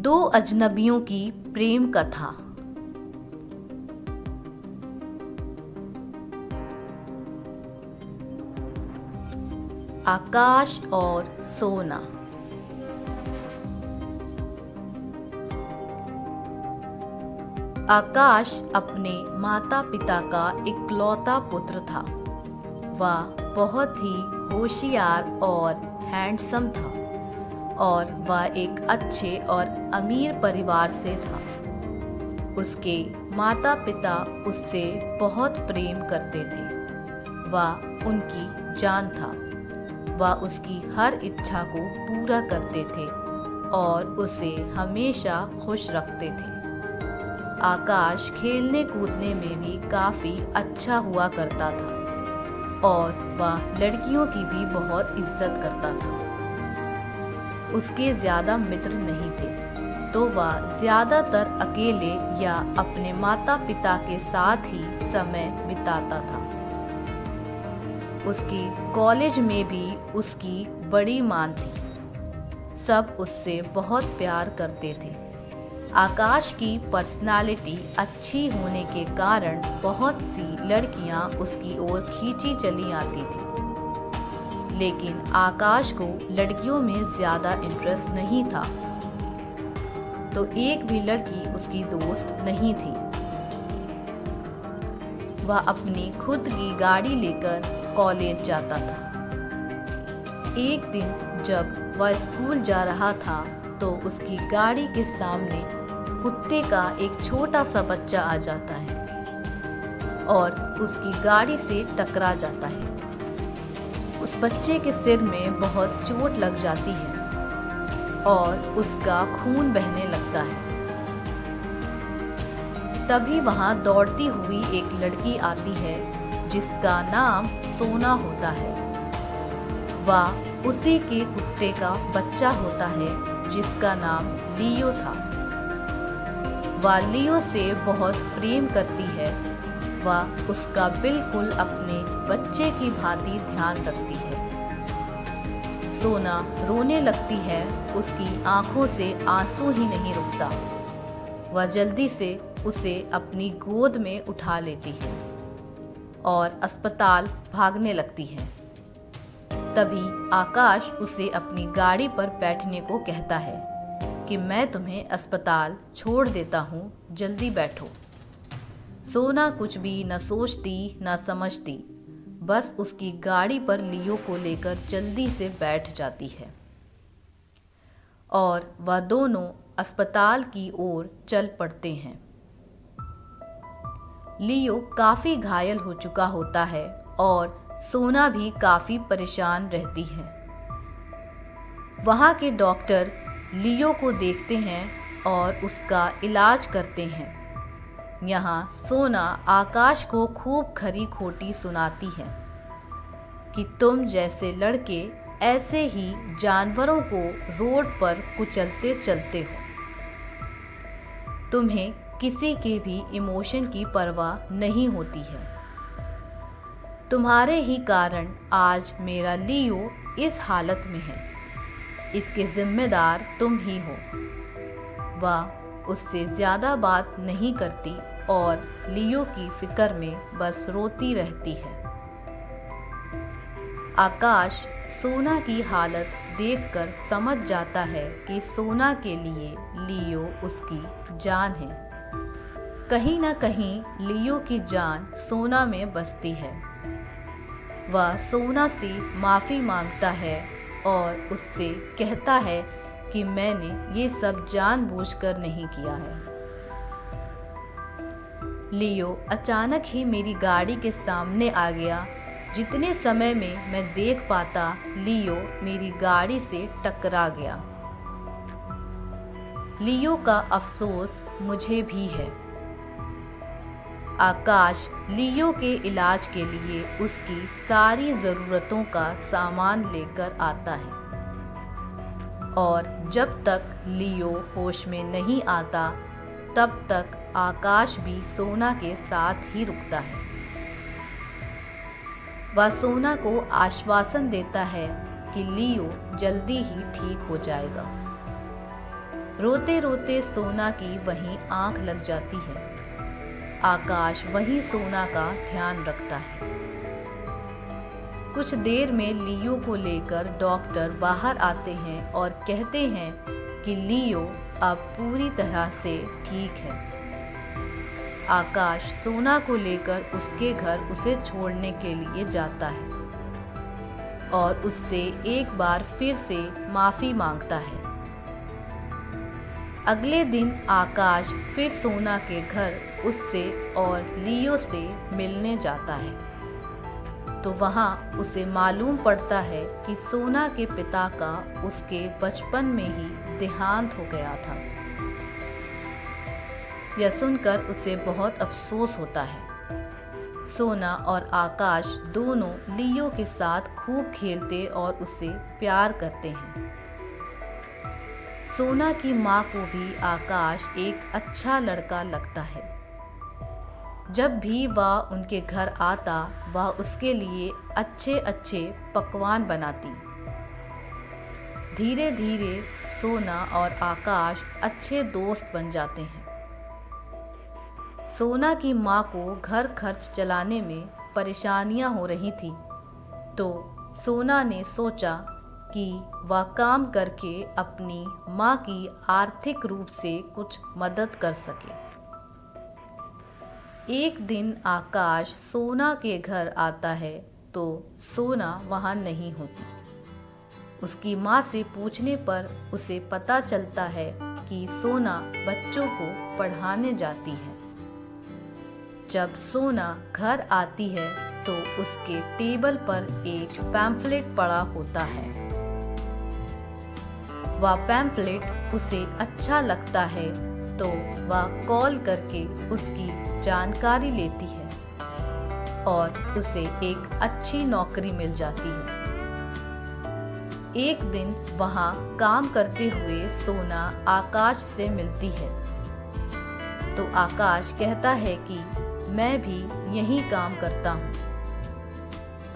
दो अजनबियों की प्रेम कथा। आकाश और सोना। आकाश अपने माता पिता का इकलौता पुत्र था। वह बहुत ही होशियार और हैंडसम था और वह एक अच्छे और अमीर परिवार से था। उसके माता पिता उससे बहुत प्रेम करते थे। वह उनकी जान था। वह उसकी हर इच्छा को पूरा करते थे और उसे हमेशा खुश रखते थे। आकाश खेलने कूदने में भी काफ़ी अच्छा हुआ करता था और वह लड़कियों की भी बहुत इज्जत करता था। उसके ज़्यादा मित्र नहीं थे, तो वह ज़्यादातर अकेले या अपने माता पिता के साथ ही समय बिताता था। उसके कॉलेज में भी उसकी बड़ी मान थी। सब उससे बहुत प्यार करते थे। आकाश की पर्सनालिटी अच्छी होने के कारण बहुत सी लड़कियां उसकी ओर खींची चली आती थी, लेकिन आकाश को लड़कियों में ज़्यादा इंटरेस्ट नहीं था, तो एक भी लड़की उसकी दोस्त नहीं थी। वह अपनी खुद की गाड़ी लेकर कॉलेज जाता था। एक दिन जब वह स्कूल जा रहा था तो उसकी गाड़ी के सामने कुत्ते का एक छोटा सा बच्चा आ जाता है और उसकी गाड़ी से टकरा जाता है। उस बच्चे के सिर में बहुत चोट लग जाती है और उसका खून बहने लगता है। तभी वहां दौड़ती हुई एक लड़की आती है जिसका नाम सोना होता है। वह उसी के कुत्ते का बच्चा होता है जिसका नाम लियो था। वह लियो से बहुत प्रेम करती है। वह उसका बिल्कुल अपने बच्चे की भांति ध्यान रखती है। सोना रोने लगती है। उसकी आंखों से आंसू ही नहीं रुकता। वह जल्दी से उसे अपनी गोद में उठा लेती है और अस्पताल भागने लगती है। तभी आकाश उसे अपनी गाड़ी पर बैठने को कहता है कि मैं तुम्हें अस्पताल छोड़ देता हूँ, जल्दी बैठो। सोना कुछ भी न सोचती न समझती, बस उसकी गाड़ी पर लियो को लेकर जल्दी से बैठ जाती है और वह दोनों अस्पताल की ओर चल पड़ते हैं। लियो काफ़ी घायल हो चुका होता है और सोना भी काफ़ी परेशान रहती है। वहाँ के डॉक्टर लियो को देखते हैं और उसका इलाज करते हैं। यहाँ सोना आकाश को खूब खरी खोटी सुनाती है कि तुम जैसे लड़के ऐसे ही जानवरों को रोड पर कुचलते चलते हो। तुम्हें किसी के भी इमोशन की परवाह नहीं होती है। तुम्हारे ही कारण आज मेरा लियो इस हालत में है। इसके जिम्मेदार तुम ही हो। वह उससे ज़्यादा बात नहीं करती और लियो की फिक्र में बस रोती रहती है। आकाश सोना की हालत देखकर समझ जाता है कि सोना के लिए लियो उसकी जान है। कहीं ना कहीं लियो की जान सोना में बसती है। वह सोना से माफ़ी मांगता है और उससे कहता है कि मैंने ये सब जानबूझकर नहीं किया है। लियो अचानक ही मेरी गाड़ी के सामने आ गया। जितने समय में मैं देख पाता, लियो मेरी गाड़ी से टकरा गया। लियो का अफसोस मुझे भी है। आकाश लियो के इलाज के लिए उसकी सारी ज़रूरतों का सामान लेकर आता है और जब तक लियो होश में नहीं आता तब तक आकाश भी सोना के साथ ही रुकता है। वह सोना को आश्वासन देता है कि लियो जल्दी ही ठीक हो जाएगा। रोते रोते सोना की वहीं आंख लग जाती है। आकाश वहीं सोना का ध्यान रखता है। कुछ देर में लियो को लेकर डॉक्टर बाहर आते हैं और कहते हैं कि लियो अब पूरी तरह से ठीक है। आकाश सोना को लेकर उसके घर उसे छोड़ने के लिए जाता है और उससे एक बार फिर से माफ़ी मांगता है। अगले दिन आकाश फिर सोना के घर उससे और लियो से मिलने जाता है, तो वहाँ उसे मालूम पड़ता है कि सोना के पिता का उसके बचपन में ही देहांत हो गया था। यह सुनकर उसे बहुत अफसोस होता है। सोना और आकाश दोनों लियो के साथ खूब खेलते और उसे प्यार करते हैं। सोना की माँ को भी आकाश एक अच्छा लड़का लगता है। जब भी वह उनके घर आता, वह उसके लिए अच्छे अच्छे पकवान बनाती। धीरे धीरे सोना और आकाश अच्छे दोस्त बन जाते हैं। सोना की माँ को घर खर्च चलाने में परेशानियाँ हो रही थी, तो सोना ने सोचा कि वह काम करके अपनी माँ की आर्थिक रूप से कुछ मदद कर सके। एक दिन आकाश सोना के घर आता है तो सोना वहाँ नहीं होती। उसकी माँ से पूछने पर उसे पता चलता है कि सोना बच्चों को पढ़ाने जाती है। जब सोना घर आती है तो उसके टेबल पर एक पैम्फलेट पड़ा होता है। वह पैम्फलेट उसे अच्छा लगता है तो वह कॉल करके उसकी जानकारी लेती है और उसे एक अच्छी नौकरी मिल जाती है। एक दिन वहाँ काम करते हुए सोना आकाश से मिलती है, तो आकाश कहता है कि मैं भी यहीं काम करता हूँ।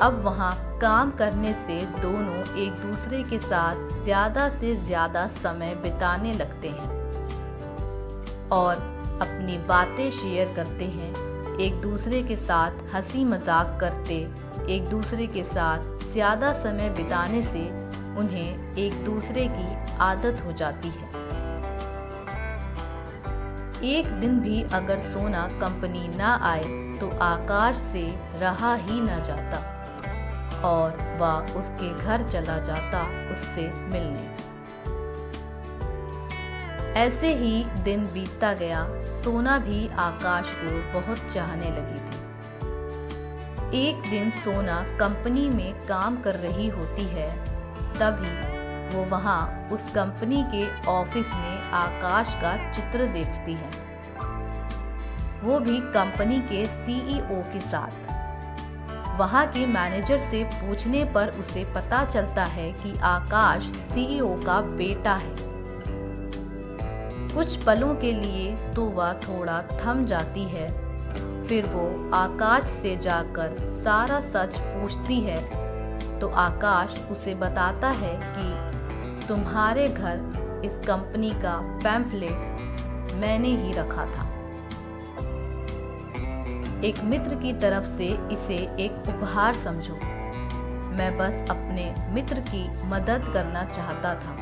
अब वहाँ काम करने से दोनों एक दूसरे के साथ ज़्यादा से ज़्यादा समय बिताने लगते हैं और अपनी बातें शेयर करते हैं। एक दूसरे के साथ हंसी मजाक करते, एक दूसरे के साथ ज़्यादा समय बिताने से उन्हें एक दूसरे की आदत हो जाती है। एक दिन भी अगर सोना कंपनी ना आए तो आकाश से रहा ही न जाता और वह उसके घर चला जाता उससे मिलने। ऐसे ही दिन बीतता गया। सोना भी आकाश को बहुत चाहने लगी थी। एक दिन सोना कंपनी में काम कर रही होती है, तभी वो वहाँ उस कंपनी के ऑफिस में आकाश का चित्र देखती है, वो भी कंपनी के सीईओ के साथ। वहाँ के मैनेजर से पूछने पर उसे पता चलता है कि आकाश सीईओ का बेटा है। कुछ पलों के लिए तो वह थोड़ा थम जाती है, फिर वो आकाश से जाकर सारा सच पूछती है, तो आकाश उसे बताता है कि तुम्हारे घर इस कंपनी का पैम्फलेट मैंने ही रखा था। एक मित्र की तरफ से इसे एक उपहार समझो। मैं बस अपने मित्र की मदद करना चाहता था।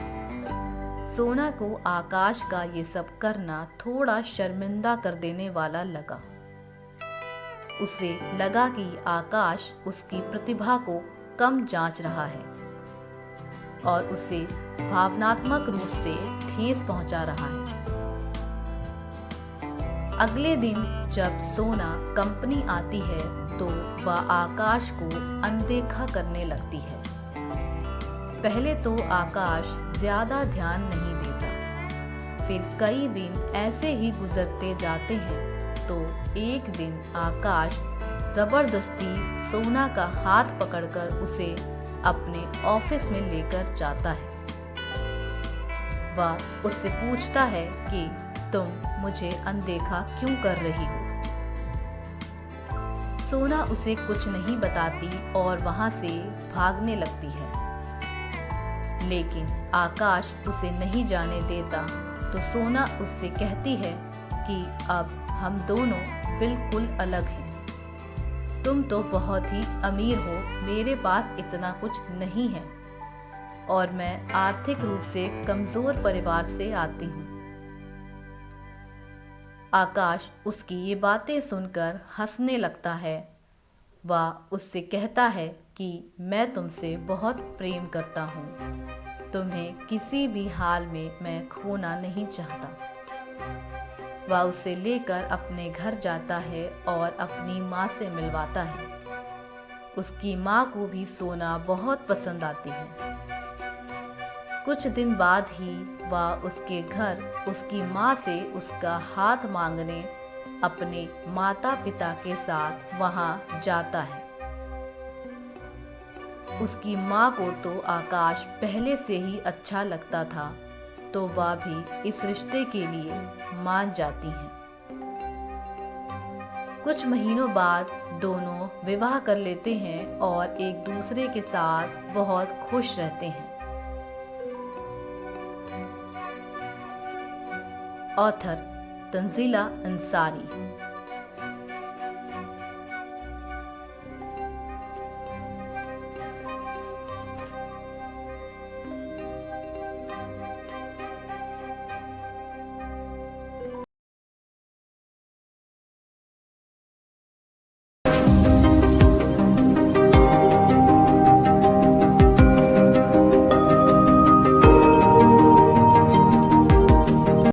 सोना को आकाश का ये सब करना थोड़ा शर्मिंदा कर देने वाला लगा। उसे लगा कि आकाश उसकी प्रतिभा को कम जांच रहा है और उसे भावनात्मक रूप से ठेस पहुंचा रहा है। अगले दिन जब सोना कंपनी आती है तो वह आकाश को अनदेखा करने लगती है। पहले तो आकाश ज्यादा ध्यान नहीं देता, फिर कई दिन ऐसे ही गुजरते जाते हैं तो एक दिन आकाश जबरदस्ती सोना का हाथ पकड़कर उसे अपने ऑफिस में लेकर जाता है। वह उससे पूछता है कि तुम मुझे अनदेखा क्यों कर रही हो। सोना उसे कुछ नहीं बताती और वहां से भागने लगती है, लेकिन आकाश उसे नहीं जाने देता। तो सोना उससे कहती है कि अब हम दोनों बिल्कुल अलग हैं। तुम तो बहुत ही अमीर हो, मेरे पास इतना कुछ नहीं है और मैं आर्थिक रूप से कमजोर परिवार से आती हूँ। आकाश उसकी ये बातें सुनकर हंसने लगता है। वह उससे कहता है कि मैं तुमसे बहुत प्रेम करता हूँ, तुम्हें किसी भी हाल में मैं खोना नहीं चाहता। वह उसे लेकर अपने घर जाता है और अपनी माँ से मिलवाता है। उसकी माँ को भी सोना बहुत पसंद आती है। कुछ दिन बाद ही वह उसके घर उसकी माँ से उसका हाथ मांगने अपने माता पिता के साथ वहाँ जाता है। उसकी माँ को तो आकाश पहले से ही अच्छा लगता था, तो वह भी इस रिश्ते के लिए मान जाती हैं। कुछ महीनों बाद दोनों विवाह कर लेते हैं और एक दूसरे के साथ बहुत खुश रहते हैं। ऑथर तंजीला अंसारी।